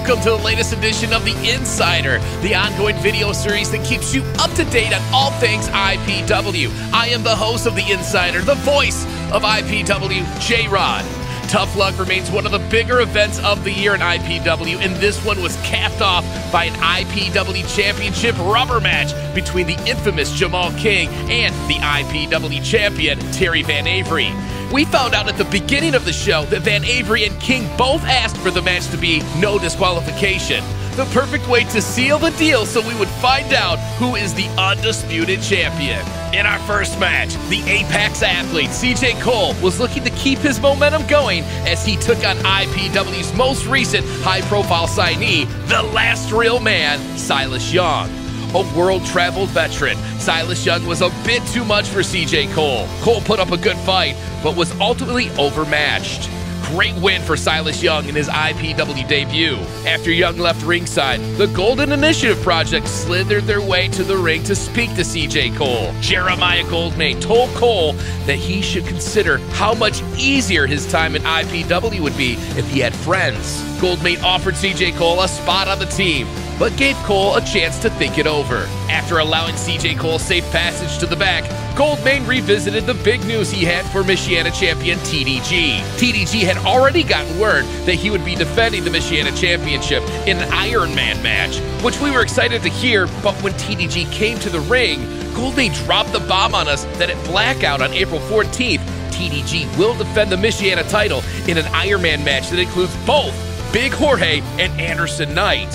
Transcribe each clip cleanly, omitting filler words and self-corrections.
welcome to the latest edition of The Insider, the ongoing video series that keeps you up to date on all things IPW. I am the host of The Insider, the voice of IPW, J-Rod. Tough Luck remains one of the bigger events of the year in IPW, and this one was capped off by an IPW Championship rubber match between the infamous Jamal King and the IPW champion, Terry Van Avery. We found out at the beginning of the show that Van Avery and King both asked for the match to be no disqualification. The perfect way to seal the deal so we would find out who is the undisputed champion. In our first match, the Apex athlete, CJ Cole, was looking to keep his momentum going as he took on IPW's most recent high-profile signee, the last real man, Silas Young. A world-traveled veteran, Silas Young was a bit too much for CJ Cole. Cole put up a good fight, but was ultimately overmatched. Great win for Silas Young in his IPW debut. After Young left ringside, the Golden Initiative Project slithered their way to the ring to speak to CJ Cole. Jeremiah Goldmane told Cole that he should consider how much easier his time in IPW would be if he had friends. Goldmane offered CJ Cole a spot on the team, but gave Cole a chance to think it over. After allowing CJ Cole safe passage to the back, Goldmane revisited the big news he had for Michiana champion TDG. TDG had already gotten word that he would be defending the Michiana championship in an Iron Man match, which we were excited to hear, but when TDG came to the ring, Goldmane dropped the bomb on us that at Blackout on April 14th, TDG will defend the Michiana title in an Iron Man match that includes both Big Jorge and Anderson Knight.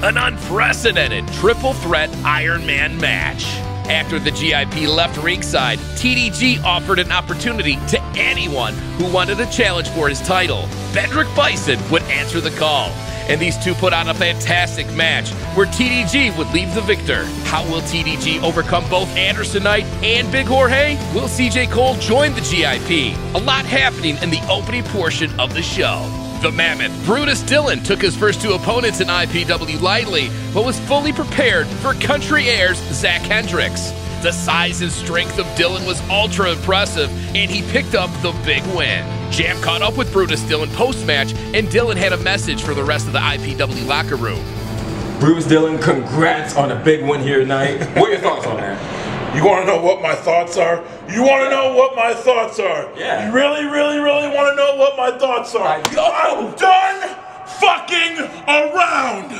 An unprecedented triple threat Iron Man match. After the GIP left ringside, TDG offered an opportunity to anyone who wanted a challenge for his title. Bedrick Bison would answer the call, and these two put on a fantastic match where TDG would leave the victor. How will TDG overcome both Anderson Knight and Big Jorge? Will CJ Cole join the GIP? A lot happening in the opening portion of the show. The Mammoth, Brutus Dillon, took his first two opponents in IPW lightly, but was fully prepared for Country Air's Zach Hendricks. The size and strength of Dillon was ultra impressive, and he picked up the big win. Jam caught up with Brutus Dillon post-match, and Dillon had a message for the rest of the IPW locker room. Brutus Dillon, congrats on a big win here tonight. What are your thoughts on that? You want to know what my thoughts are? You want to know what my thoughts are? Yeah. You really want to know what my thoughts are? I'm done fucking around.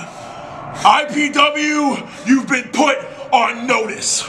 IPW, you've been put on notice.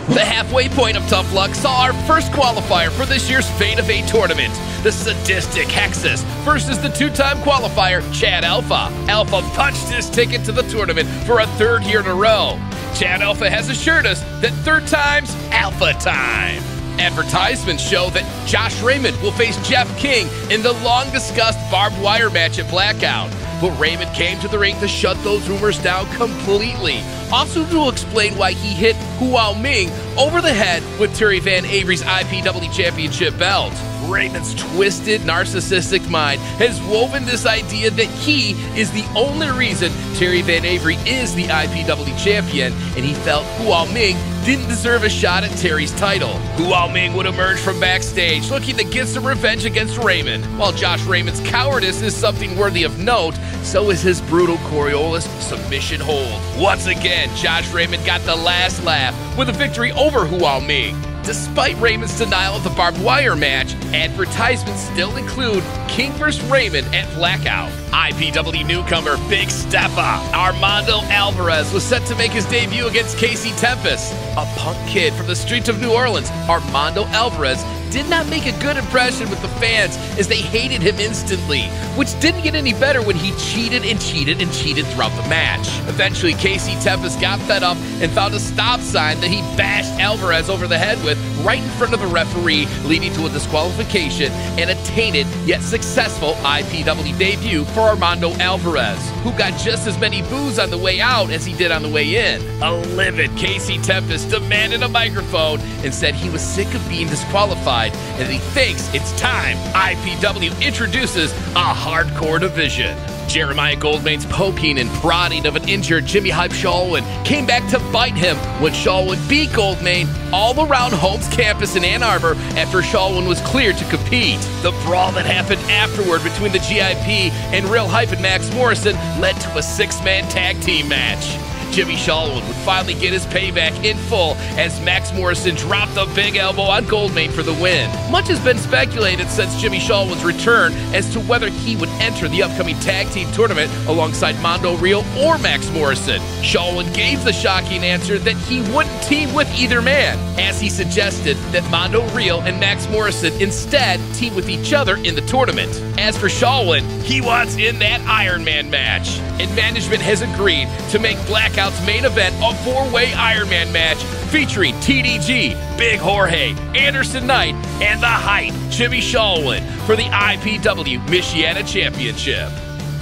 The halfway point of Tough Luck saw our first qualifier for this year's Fate of 8 tournament. The sadistic Hexus versus the two-time qualifier, Chad Alpha. Alpha punched his ticket to the tournament for a third year in a row. Chad Alpha has assured us that third time's Alpha time. Advertisements show that Josh Raymond will face Jeff King in the long-discussed barbed wire match at Blackout. But Raymond came to the ring to shut those rumors down completely. Also to explain why he hit Huao Ming over the head with Terry Van Avery's IPW Championship belt. Raymond's twisted, narcissistic mind has woven this idea that he is the only reason Terry Van Avery is the IPW champion, and he felt Huao Ming didn't deserve a shot at Terry's title. Huao Ming would emerge from backstage looking to get some revenge against Raymond. While Josh Raymond's cowardice is something worthy of note, so is his brutal Coriolis submission hold. Once again, Josh Raymond got the last laugh with a victory over Huao Ming. Despite Raymond's denial of the barbed wire match, advertisements still include King vs. Raymond at Blackout. IPW newcomer Big Steppa Armando Alvarez was set to make his debut against Casey Tempest. A punk kid from the streets of New Orleans, Armando Alvarez did not make a good impression with the fans as they hated him instantly, which didn't get any better when he cheated throughout the match. Eventually, Casey Tempest got fed up and found a stop sign that he bashed Alvarez over the head with right in front of the referee, leading to a disqualification and a tainted yet successful IPW debut for Armando Alvarez, who got just as many boos on the way out as he did on the way in. A livid Casey Tempest demanded a microphone and said he was sick of being disqualified and he thinks it's time IPW introduces a hardcore division. Jeremiah Goldmane's poking and prodding of an injured Jimmy Hype Shalwin came back to bite him when Shalwin beat Goldmane all around Holmes campus in Ann Arbor after Shalwin was cleared to compete. The brawl that happened afterward between the GIP and Real Hype and Max Morrison led to a 6-man tag team match. Jimmy Shalwin would finally get his payback in full as Max Morrison dropped the big elbow on Goldmane for the win. Much has been speculated since Jimmy Shalwin's return as to whether he would enter the upcoming tag team tournament alongside Mondo Rio or Max Morrison. Shalwin gave the shocking answer that he wouldn't team with either man, as he suggested that Mondo Rio and Max Morrison instead team with each other in the tournament. As for Shalwin, he wants in that Iron Man match, and management has agreed to make Blackout's main event a 4-way Iron Man match featuring TDG, Big Jorge, Anderson Knight, and the Hype, Jimmy Shalwin, for the IPW Michiana Championship.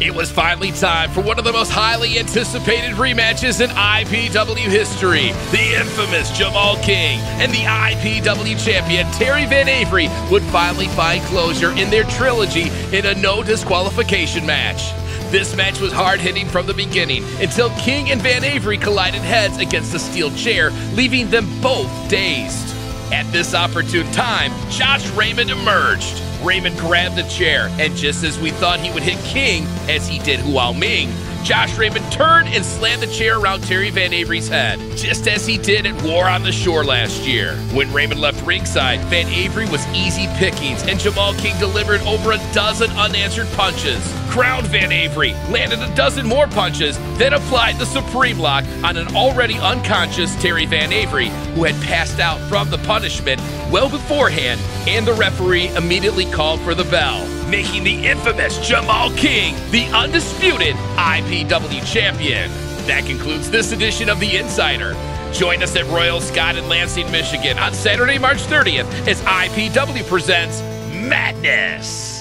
It was finally time for one of the most highly anticipated rematches in IPW history. The infamous Jamal King and the IPW champion Terry Van Avery would finally find closure in their trilogy in a no disqualification match. This match was hard-hitting from the beginning until King and Van Avery collided heads against a steel chair, leaving them both dazed. At this opportune time, Josh Raymond emerged. Raymond grabbed the chair, and just as we thought he would hit King, as he did Huao Ming, Josh Raymond turned and slammed the chair around Terry Van Avery's head, just as he did at War on the Shore last year. When Raymond left ringside, Van Avery was easy pickings, and Jamal King delivered over a dozen unanswered punches. Crowned Van Avery landed a dozen more punches, then applied the Supreme Lock on an already unconscious Terry Van Avery, who had passed out from the punishment well beforehand, and the referee immediately called for the bell, making the infamous Jamal King the undisputed IPW champion. That concludes this edition of The Insider. Join us at Royal Scott in Lansing, Michigan on Saturday, March 30th as IPW presents Madness.